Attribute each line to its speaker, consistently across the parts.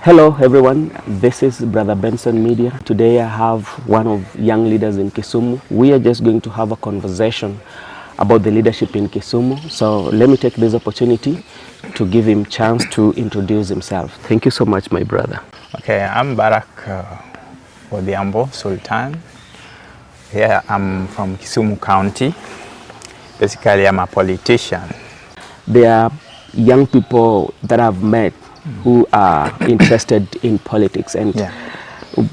Speaker 1: Hello everyone, this is Brother Benson Media. Today I have one of young leaders in Kisumu. We are just going to have a conversation about the leadership in Kisumu. So let me take this opportunity to give him a chance to introduce himself. Thank you so much, my brother.
Speaker 2: Okay, I'm Barak Odiambo Sultan. Here I'm from Kisumu County. Basically, I'm a politician.
Speaker 1: There are young people that I've met who are interested in politics, and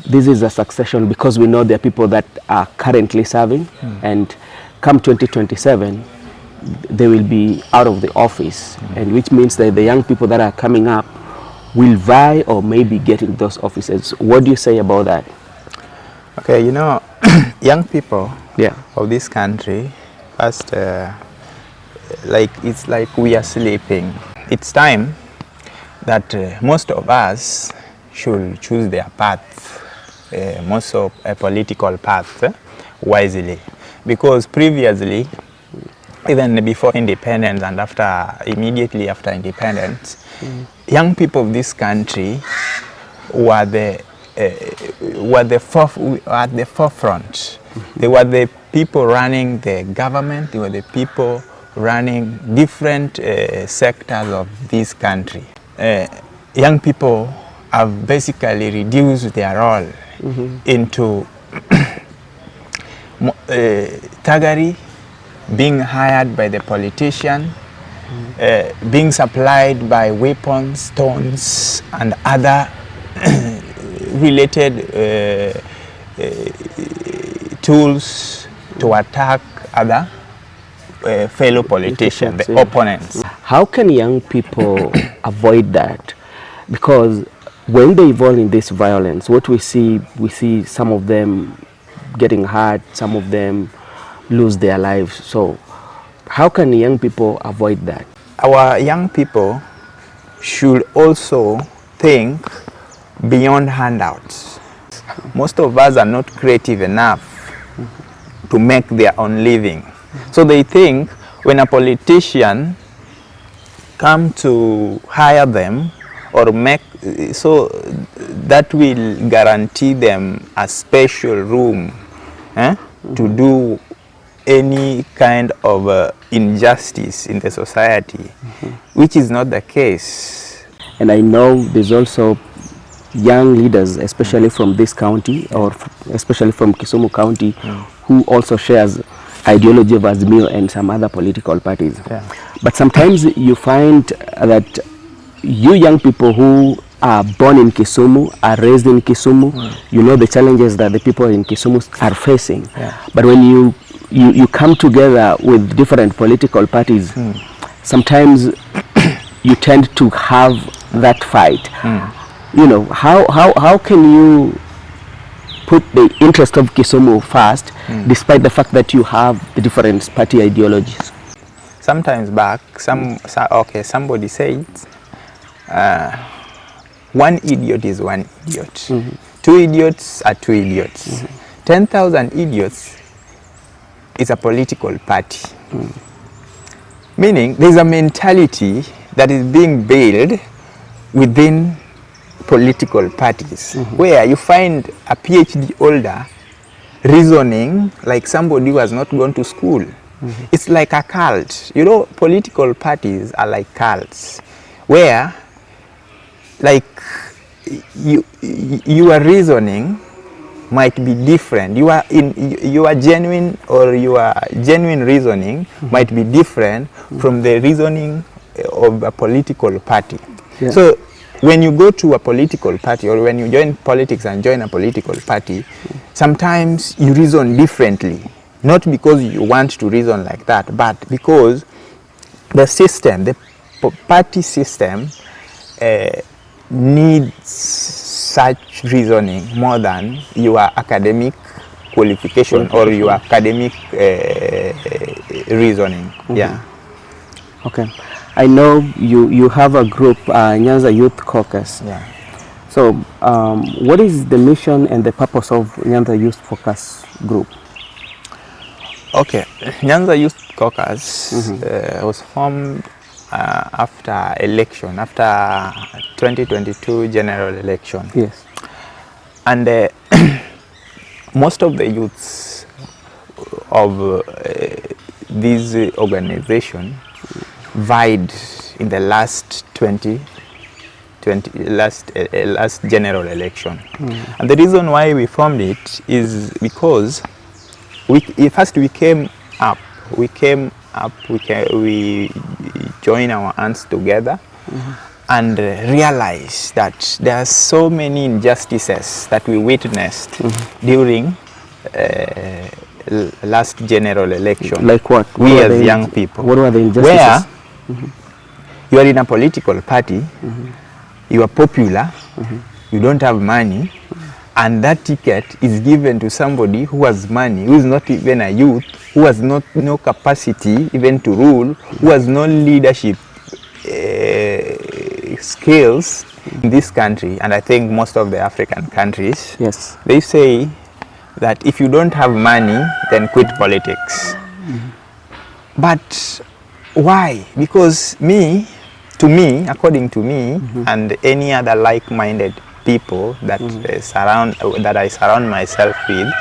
Speaker 1: this is a succession because we know there are people that are currently serving and come 2027 they will be out of the office, and which means that the young people that are coming up will vie or maybe get in those offices. What do you say about that?
Speaker 2: Okay, you know, young people of this country, first, it's like we are sleeping. It's time that most of us should choose their path, most of a political path, wisely. Because previously, even before independence and immediately after independence, young people of this country were at the forefront. They were the people running the government. They were the people running different sectors of this country. Young people have basically reduced their role into thuggery, being hired by the politician, being supplied by weapons, stones, and other related tools to attack other fellow politicians, the opponents.
Speaker 1: How can young people avoid that? Because when they involve in this violence, what we see some of them getting hurt, some of them lose their lives. So how can young people avoid that?
Speaker 2: Our young people should also think beyond handouts. Most of us are not creative enough to make their own living. So they think when a politician come to hire them or make, so that will guarantee them a special room to do any kind of injustice in the society, which is not the case.
Speaker 1: And I know there's also young leaders, especially from this county or especially from Kisumu County, who also shares ideology of Azimio and some other political parties. But sometimes you find that you young people who are born in Kisumu, are raised in Kisumu, you know the challenges that the people in Kisumu are facing. But when you come together with different political parties, sometimes you tend to have that fight. You know, how can you put the interest of Kisumu first, despite the fact that you have the different party ideologies?
Speaker 2: Sometimes back, somebody said, one idiot is one idiot. Two idiots are two idiots. 10,000 idiots is a political party. Meaning, there's a mentality that is being built within political parties, where you find a PhD holder reasoning like somebody who has not gone to school. It's like a cult. You know, political parties are like cults, where like your reasoning might be different. Your genuine reasoning might be different from the reasoning of a political party. So when you go to a political party, or when you join politics and join a political party, sometimes you reason differently, not because you want to reason like that, but because the system, the party system needs such reasoning more than your academic qualification or your academic reasoning. Yeah.
Speaker 1: Okay. I know you have a group, Nyanza Youth Caucus.
Speaker 2: Yeah.
Speaker 1: So what is the mission and the purpose of Nyanza Youth Caucus group?
Speaker 2: Okay, Nyanza Youth Caucus was formed after election, after 2022 general election.
Speaker 1: Yes.
Speaker 2: And most of the youths of this organization vied in the last last general election. And the reason why we formed it is because we came up, we joined our hands together and realized that there are so many injustices that we witnessed during last general election.
Speaker 1: Like what?
Speaker 2: We as young people.
Speaker 1: What were the injustices?
Speaker 2: Where you are in a political party, you are popular, you don't have money, and that ticket is given to somebody who has money, who is not even a youth, who has no capacity even to rule, who has no leadership skills in this country, and I think most of the African countries. Yes. They say that if you don't have money, then quit politics. But why? Because according to me, and any other like-minded people that I surround myself with,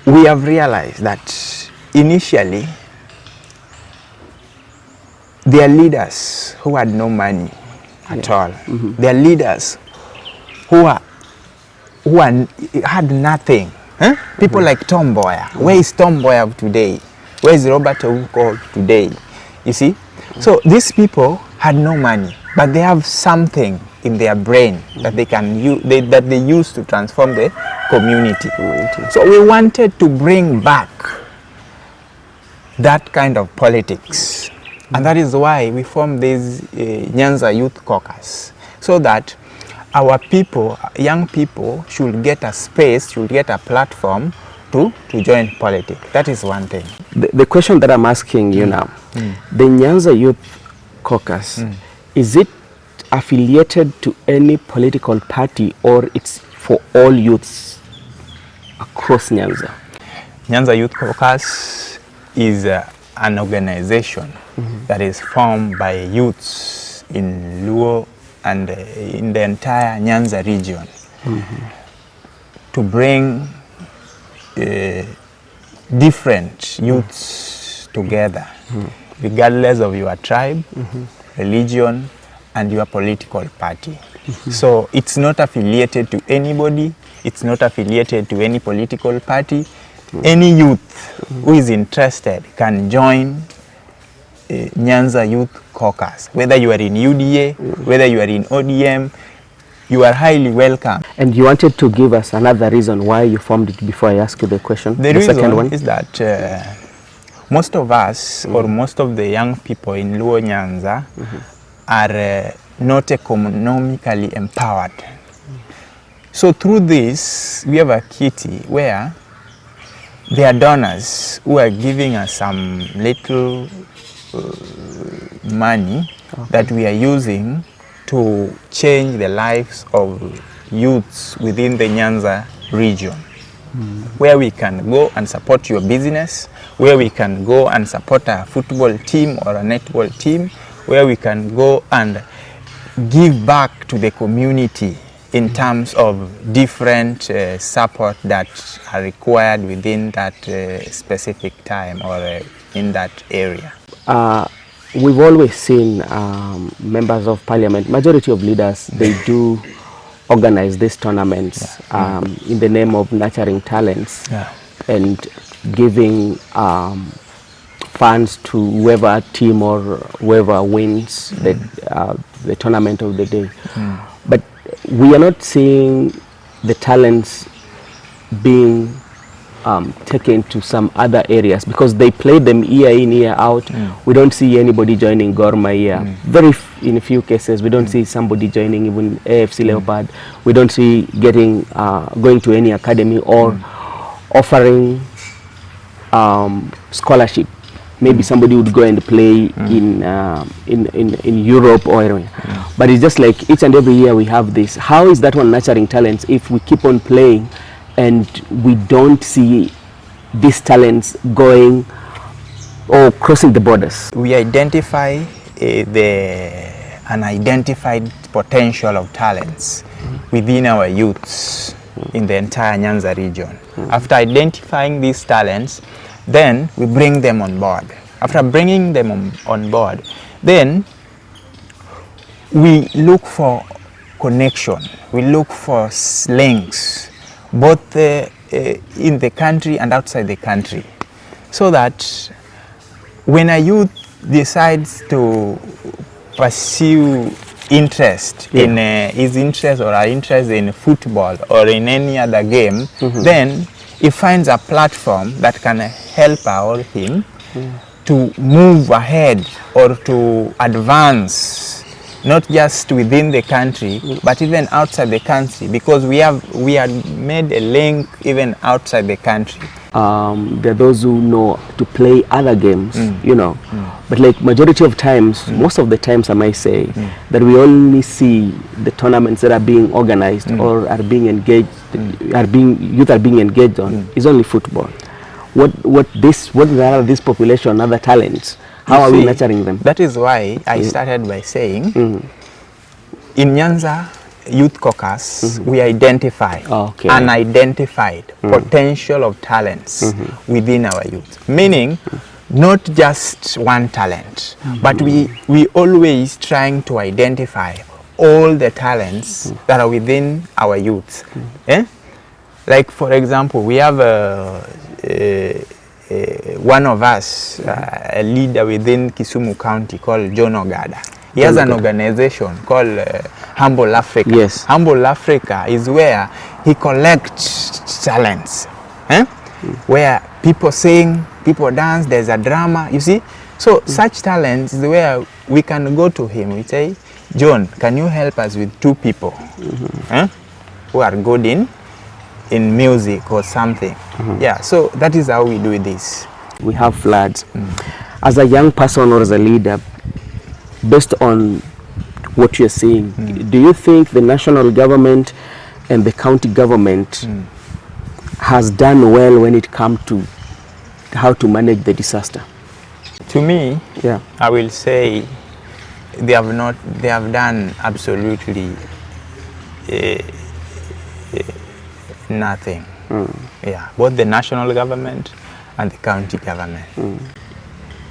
Speaker 2: we have realized that initially there are leaders who had no money at all. There are leaders who had nothing. People like Tom Mboya. Where is Tom Mboya of today? Where is Robert Ouko today? You see? So these people had no money, but they have something in their brain that they can use, that they use to transform the community. So we wanted to bring back that kind of politics, and that is why we formed this Nyanza Youth Caucus, so that our people, young people, should get a space, should get a platform to join politics. That is one thing.
Speaker 1: The question that I'm asking you now, the Nyanza Youth Caucus, is it affiliated to any political party, or it's for all youths across Nyanza?
Speaker 2: Nyanza Youth Caucus is an organization that is formed by youths in Luo and in the entire Nyanza region to bring different youths together, regardless of your tribe, religion, and your political party. So it's not affiliated to anybody, it's not affiliated to any political party. Any youth who is interested can join Nyanza Youth Caucus. Whether you are in UDA, whether you are in ODM, you are highly welcome. And
Speaker 1: you wanted to give us another reason why you formed it before I ask you the question?
Speaker 2: The reason second one is that most of us, or most of the young people in Luo Nyanza, are not economically empowered. So through this, we have a kitty where there are donors who are giving us some little money that we are using to change the lives of youths within the Nyanza region, where we can go and support your business, where we can go and support a football team or a netball team, where we can go and give back to the community in terms of different support that are required within that specific time or in that area.
Speaker 1: We've always seen members of parliament, majority of leaders, they do organize these tournaments in the name of nurturing talents and giving funds to whoever team or whoever wins the tournament of the day. But we are not seeing the talents being taken to some other areas because they play them year in, year out. We don't see anybody joining Gor Mahia. In a few cases, we don't see somebody joining even AFC Leopard. We don't see getting going to any academy or offering scholarship. Maybe somebody would go and play in Europe or anywhere. But it's just like each and every year we have this. How is that one nurturing talents if we keep on playing and we don't see these talents going or crossing the borders?
Speaker 2: We identify the unidentified potential of talents within our youths in the entire Nyanza region. After identifying these talents, then we bring them on board. After bringing them on board, then we look for connection. We look for links, both in the country and outside the country, so that when a youth decides to pursue interest in his interest or our interest in football or in any other game, then he finds a platform that can help out him to move ahead or to advance, not just within the country but even outside the country, because we had made a link even outside the country.
Speaker 1: There are those who know to play other games, you know, but like majority of times, most of the times I might say, that we only see the tournaments that are being organized or are being engaged, youth are being engaged on, is only football. What are this population, other talents? How are we nurturing them?
Speaker 2: That is why I started by saying, in Nyanza Youth Caucus, we identify unidentified potential of talents within our youth. Meaning, not just one talent, but we always trying to identify all the talents that are within our youth. Like for example, we have one of us, a leader within Kisumu County called John Ogada. He has an organization called Humble Africa.
Speaker 1: Yes.
Speaker 2: Humble Africa is where he collects talents, where people sing, people dance, there's a drama, you see. So such talents is where we can go to him. We say, John, can you help us with 2 people who are good in music or something? Yeah, so that is how we do this.
Speaker 1: We have floods. As a young person or as a leader, based on what you're seeing, do you think the national government and the county government has done well when it comes to how to manage the disaster?
Speaker 2: To me, I will say they have done absolutely nothing. Yeah, both the national government and the county government.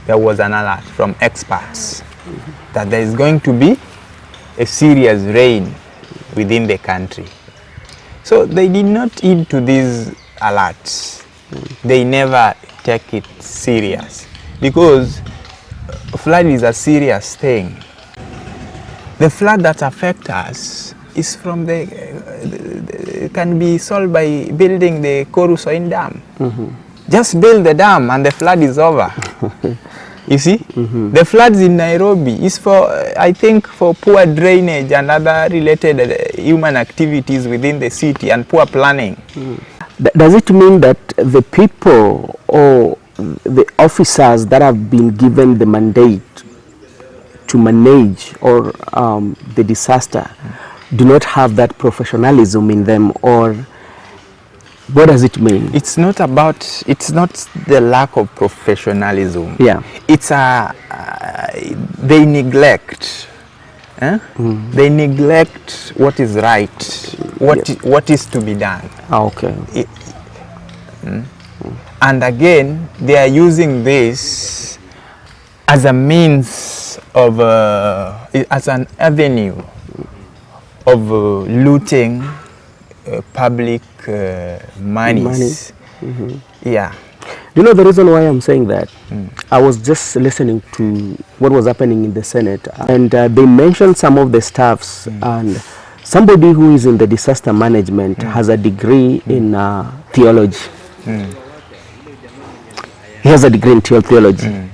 Speaker 2: There was an alert from experts that there is going to be a serious rain within the country. So they did not heed to these alerts. They never take it serious, because flood is a serious thing. The flood that affects us is from can be solved by building the Korusoin Dam. Just build the dam and the flood is over. You see, the floods in Nairobi is for, I think, for poor drainage and other related human activities within the city and poor planning.
Speaker 1: Does it mean that the people or the officers that have been given the mandate to manage or the disaster do not have that professionalism in them, or what does it mean? It's not
Speaker 2: the lack of professionalism.
Speaker 1: Yeah.
Speaker 2: It's they neglect. They neglect what is right, what is to be done.
Speaker 1: Okay.
Speaker 2: And again, they are using this as a means of, as an avenue of looting public monies. Yeah.
Speaker 1: You know the reason why I'm saying that? I was just listening to what was happening in the Senate, and they mentioned some of the staffs, and somebody who is in the disaster management has a degree in theology. he has a degree in theology.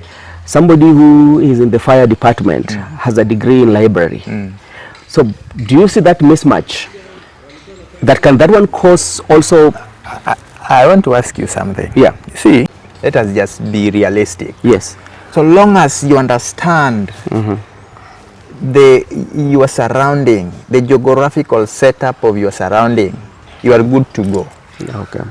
Speaker 1: Somebody who is in the fire department has a degree in library. So do you see that mismatch? Can that one cause also?
Speaker 2: I want to ask you something.
Speaker 1: Yeah.
Speaker 2: You see, let us just be realistic.
Speaker 1: Yes.
Speaker 2: So long as you understand your surrounding, the geographical setup of your surrounding, you are good to go.
Speaker 1: Okay.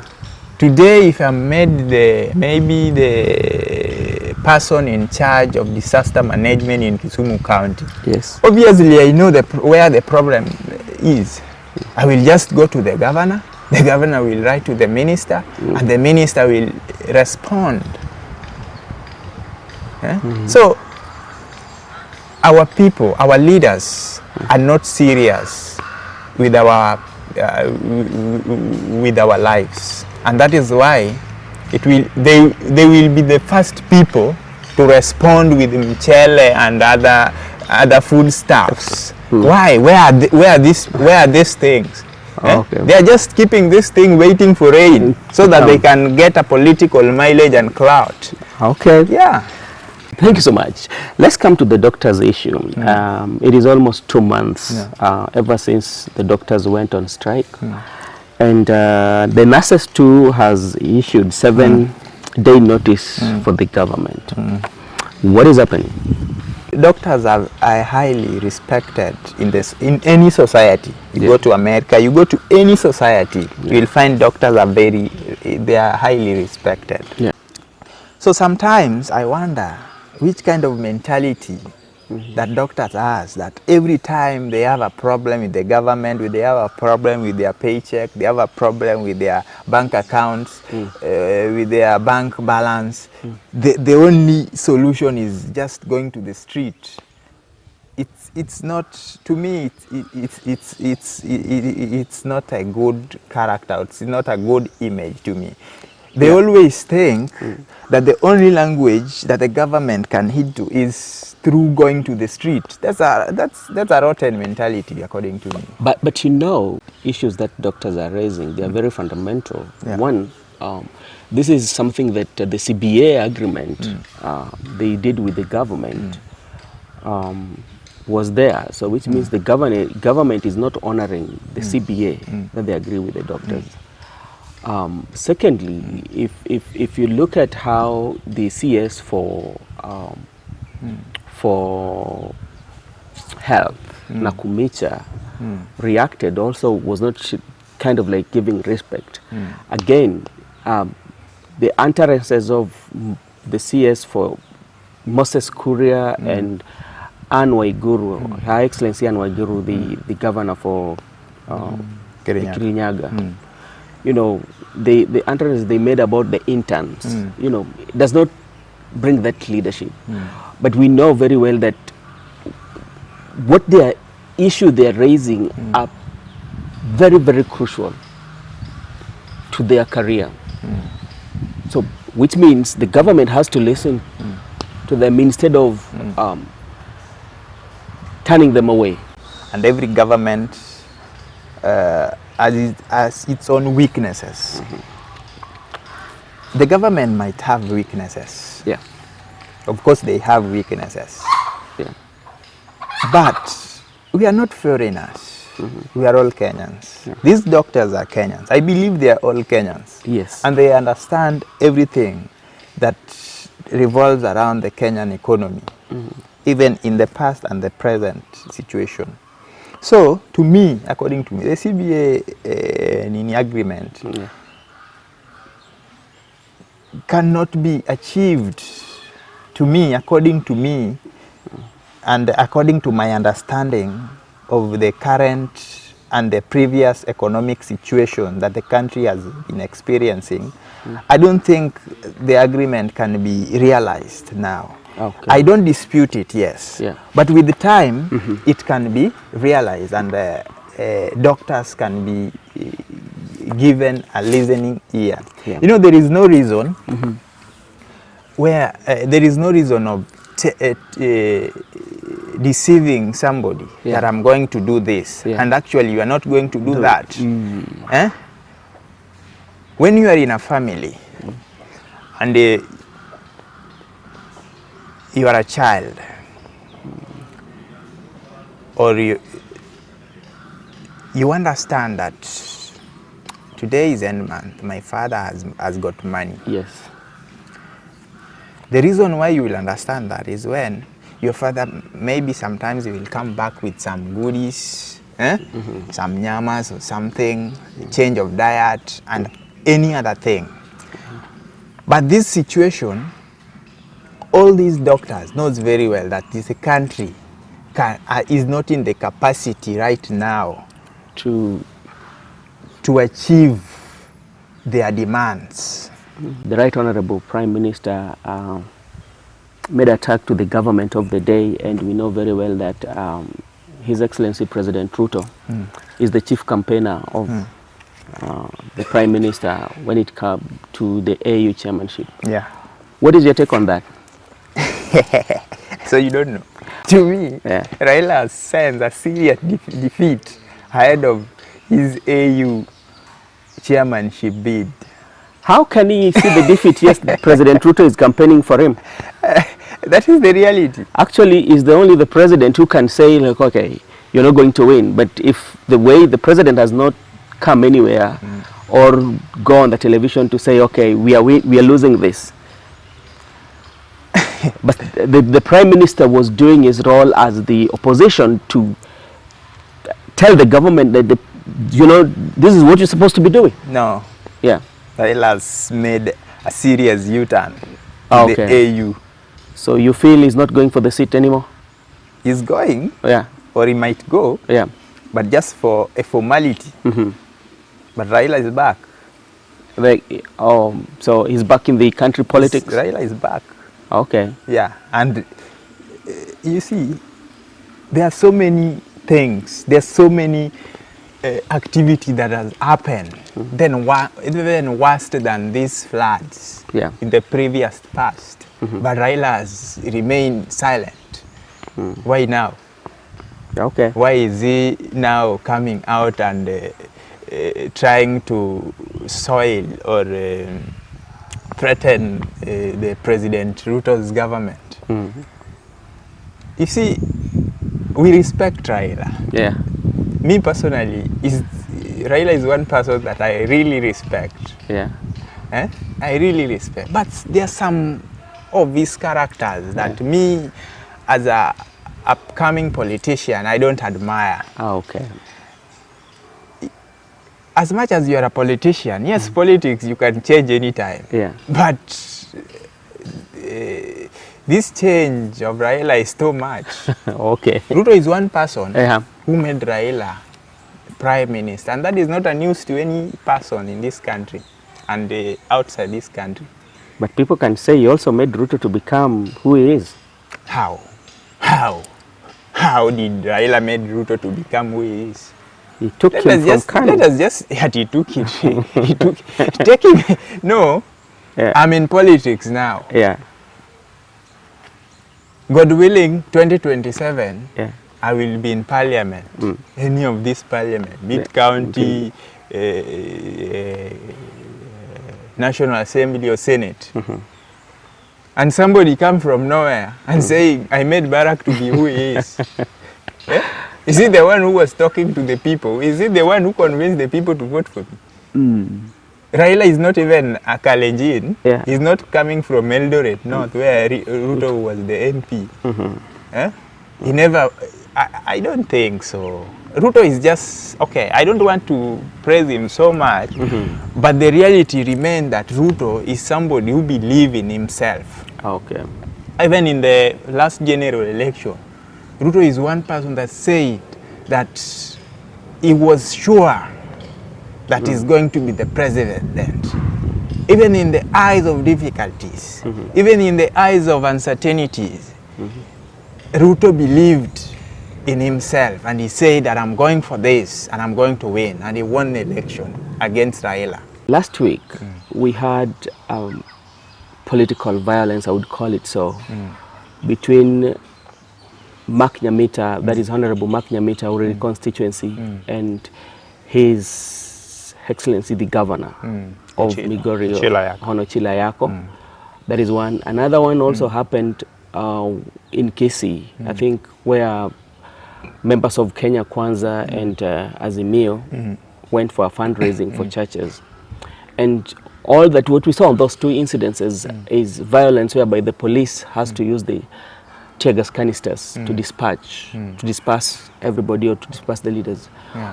Speaker 2: Today, if I'm maybe the person in charge of disaster management in Kisumu County,
Speaker 1: Yes.
Speaker 2: obviously I know where the problem is. I will just go to the governor will write to the minister, and the minister will respond. So our people, our leaders are not serious with our lives, and that is why they will be the first people to respond with mchele and other foodstuffs. Why? Where are these things?
Speaker 1: Okay.
Speaker 2: They are just keeping this thing waiting for rain so that they can get a political mileage and clout.
Speaker 1: Okay.
Speaker 2: Yeah.
Speaker 1: Thank you so much. Let's come to the doctors' issue. It is almost 2 months ever since the doctors went on strike. And the nurses too has issued 7-day notice for the government. What is happening?
Speaker 2: Doctors are highly respected in any society. You go to America, you go to any society, you will find doctors they are highly respected.
Speaker 1: Yeah.
Speaker 2: So sometimes I wonder which kind of mentality that doctors has, that every time they have a problem with the government, they have a problem with their paycheck, they have a problem with their bank accounts, with their bank balance, the only solution is just going to the street. It's not, to me, it's not a good character, it's not a good image to me. They always think that the only language that the government can hit to is through going to the street. That's a rotten mentality, according to me.
Speaker 1: But you know, issues that doctors are raising, they are very fundamental. One, this is something that the CBA agreement they did with the government was there. So which means the government is not honoring the CBA that they agree with the doctors. Secondly, if you look at how the CS for health, Nakumicha, reacted, also was not kind of like giving respect. Again, the utterances of the CS for Moses Kuria and Anne Waiguru, Her Excellency Anne Waiguru, the governor for Kirinyaga. You know, the utterances they made about the interns, you know, does not bring that leadership. But we know very well that what their issue they're raising are very, very crucial to their career. So, which means the government has to listen to them instead of turning them away.
Speaker 2: And every government has its own weaknesses. The government might have weaknesses.
Speaker 1: Yeah.
Speaker 2: Of course, they have weaknesses.
Speaker 1: Yeah.
Speaker 2: But we are not foreigners. We are all Kenyans. Yeah. These doctors are Kenyans. I believe they are all Kenyans.
Speaker 1: Yes.
Speaker 2: And they understand everything that revolves around the Kenyan economy, even in the past and the present situation. So, to me, according to me, the CBA agreement cannot be achieved, to me, according to me, and according to my understanding of the current and the previous economic situation that the country has been experiencing. I don't think the agreement can be realized now.
Speaker 1: Okay.
Speaker 2: I don't dispute it, yes.
Speaker 1: Yeah.
Speaker 2: But with the time, it can be realized, and doctors can be given a listening ear.
Speaker 1: Yeah.
Speaker 2: You know, there is no reason where there is no reason of deceiving somebody that I'm going to do this, and actually you are not going to do that. When you are in a family and you are a child, or you understand that today is end month, my father has got money.
Speaker 1: Yes.
Speaker 2: The reason why you will understand that is when your father, maybe sometimes he will come back with some goodies, some nyamas or something, change of diet and any other thing. But this situation, all these doctors knows very well that this country is not in the capacity right now to achieve their demands.
Speaker 1: The Right Honorable Prime Minister made attack to the government of the day, and we know very well that His Excellency President Ruto is the chief campaigner of the Prime Minister when it comes to the AU chairmanship.
Speaker 2: Yeah.
Speaker 1: What is your take on that?
Speaker 2: So you don't know. To me, Raila has sensed a serious defeat ahead of his AU chairmanship bid.
Speaker 1: How can he see the defeat? Yes, President Ruto is campaigning for him.
Speaker 2: That is the reality.
Speaker 1: Actually, is only the president who can say, like, okay, you're not going to win. But if the way the president has not come anywhere or go on the television to say, okay, we are losing this. But the prime minister was doing his role as the opposition to tell the government that, this is what you're supposed to be doing.
Speaker 2: No.
Speaker 1: Yeah.
Speaker 2: Raila has made a serious U-turn
Speaker 1: in
Speaker 2: the AU.
Speaker 1: So you feel he's not going for the seat anymore?
Speaker 2: He's going.
Speaker 1: Yeah.
Speaker 2: Or he might go.
Speaker 1: Yeah.
Speaker 2: But just for a formality. But Raila is back.
Speaker 1: So he's back in the country politics?
Speaker 2: Raila is back.
Speaker 1: Okay.
Speaker 2: Yeah. And you see, there are so many things. There's so many activity that has happened, then even worse than these floods in the previous past. But Raila has remained silent. Why now?
Speaker 1: Okay.
Speaker 2: Why is he now coming out and trying to soil or threaten the President Ruto's government? You see, we respect Raila.
Speaker 1: Yeah.
Speaker 2: Me personally, Raila is one person that I really respect.
Speaker 1: Yeah.
Speaker 2: I really respect. But there are some of his characters that me, as a upcoming politician, I don't admire.
Speaker 1: Okay.
Speaker 2: As much as you are a politician, yes, politics you can change anytime.
Speaker 1: Yeah.
Speaker 2: But this change of Raila is too much.
Speaker 1: Okay.
Speaker 2: Ruto is one person who made Raila prime minister, and that is not a news to any person in this country and outside this country.
Speaker 1: But people can say he also made Ruto to become who he is.
Speaker 2: How? How did Raila made Ruto to become who he is?
Speaker 1: He took him from Kano.
Speaker 2: Let us just, he took it. He took, taking, no,
Speaker 1: Yeah.
Speaker 2: I'm in politics now.
Speaker 1: Yeah.
Speaker 2: God willing, 2027,
Speaker 1: Yeah.
Speaker 2: I will be in parliament. Any of this parliament, mid-county, National Assembly or Senate. And somebody come from nowhere and saying, I made Barack to be who he is. Is he the one who was talking to the people? Is he the one who convinced the people to vote for me? Raila is not even a Kalenjin.
Speaker 1: Yeah.
Speaker 2: He's not coming from Eldoret North, where Ruto was the MP. He never, I don't think so. Ruto is just, okay, I don't want to praise him so much, but the reality remains that Ruto is somebody who believes in himself.
Speaker 1: Okay.
Speaker 2: Even in the last general election, Ruto is one person that said that he was sure that he's going to be the president. Even in the eyes of difficulties, even in the eyes of uncertainties, Ruto believed in himself and he said that I'm going for this and I'm going to win, and he won the election against Raila.
Speaker 1: Last week, we had political violence, I would call it so, between Mark Nyamita, that is Honorable Mark Nyamita, Ureri constituency, and His Excellency the Governor of Migori, Hono Chilayako. That is one. Another one also happened in Kisii, I think, where members of Kenya Kwanza and Azimio went for a fundraising for churches. And all that what we saw on those two incidences is violence whereby the police has to use the tear gas canisters to disperse everybody or to disperse the leaders.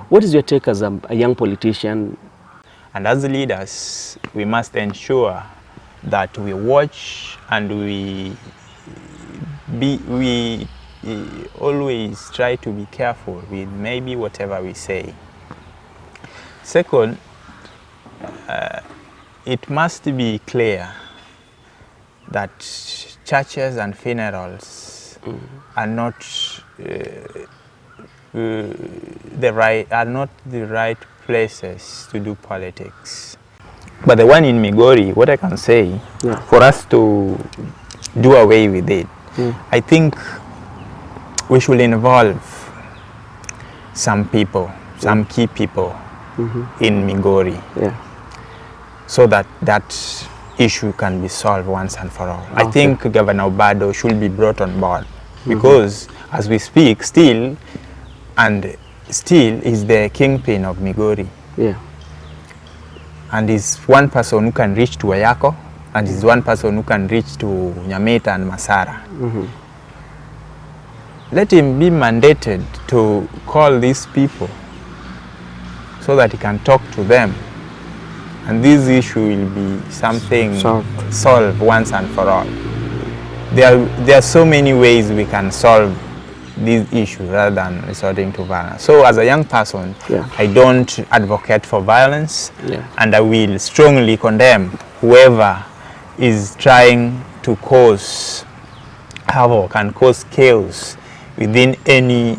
Speaker 1: What is your take as a young politician?
Speaker 2: And as leaders, we must ensure that we watch and we always try to be careful with maybe whatever we say. Second, it must be clear that churches and funerals are not the right places to do politics. But the one in Migori, what I can say, for us to do away with it, I think we should involve some people, some key people in Migori, so that that issue can be solved once and for all. I think Governor Obado should be brought on board because as we speak, still is the kingpin of Migori. And is one person who can reach to Ayako, and is one person who can reach to Nyamita and Masara. Let him be mandated to call these people so that he can talk to them. And this issue will be something solved once and for all. There are so many ways we can solve these issues rather than resorting to violence. So as a young person, I don't advocate for violence, and I will strongly condemn whoever is trying to cause havoc and cause chaos within any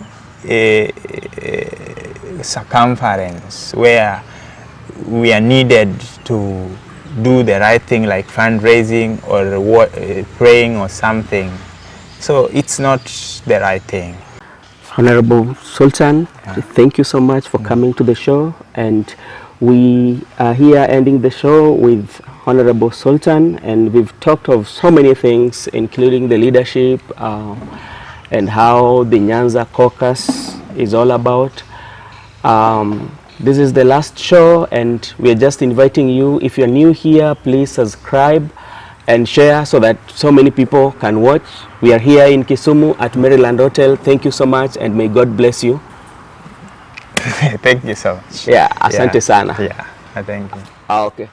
Speaker 2: circumference where we are needed to do the right thing, like fundraising or praying or something. So it's not the right thing.
Speaker 1: Honorable Sultan, thank you so much for coming to the show, and we are here ending the show with Honorable Sultan, and we've talked of so many things, including the leadership and how the Nyanza caucus is all about. This is the last show, and we are just inviting you, if you're new here, please subscribe and share so that so many people can watch. We are here in Kisumu at Maryland Hotel. Thank you so much, and may God bless you.
Speaker 2: Thank you so much.
Speaker 1: Asante sana.
Speaker 2: Thank you.
Speaker 1: Okay.